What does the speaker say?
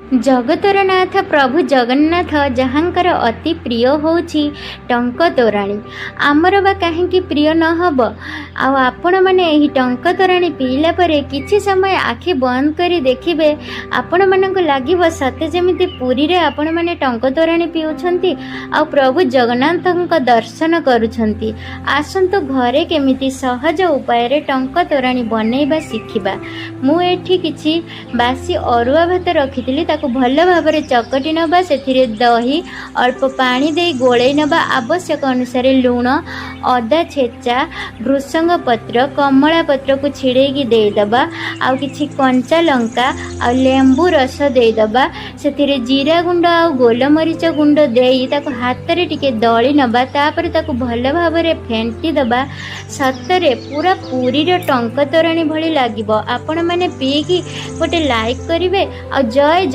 जगतर नाथ प्रभु जगन्नाथ जहाँकर अति प्रिय होउछि टंक तोराणी आमर बा कहीं प्रिय न हब आपण मैंने यही टंक तोराणी पीला परे किछि समय आखि बंद करी देखिबे आपण मानक लागिब सते जेमिति पुरी रे आपण माने टंक तोराणी पिउछंती आ प्रभु जगन्नाथक दर्शन करूछंती। आसंतु घरे केमिति सहज उपाय रे टंक तोराणी बनैबा शिखिबा। मु एठी किछि बासी अरुआ भात रखिथिली ताको भल भाव चकटी नबा से दही अल्प पानी दे गोले नबा आवश्यक अनुसार लुण अदा छेचा भृसंग पत्र कमला पत्र को छिड़ेकी देदबा आ किछि कंचा लंका आ लेंबू रस देदबा से जीरा गुंड आ गोलमरीच गुंड देई ताको हाथ रे टिके दली नबा तापर ताको भल भाव फेंटी दबा। सतरे पूरा पूरी टंक तोराणी भली लागिबो। आपण माने पीकी गोटे लाइक करिवे आ जय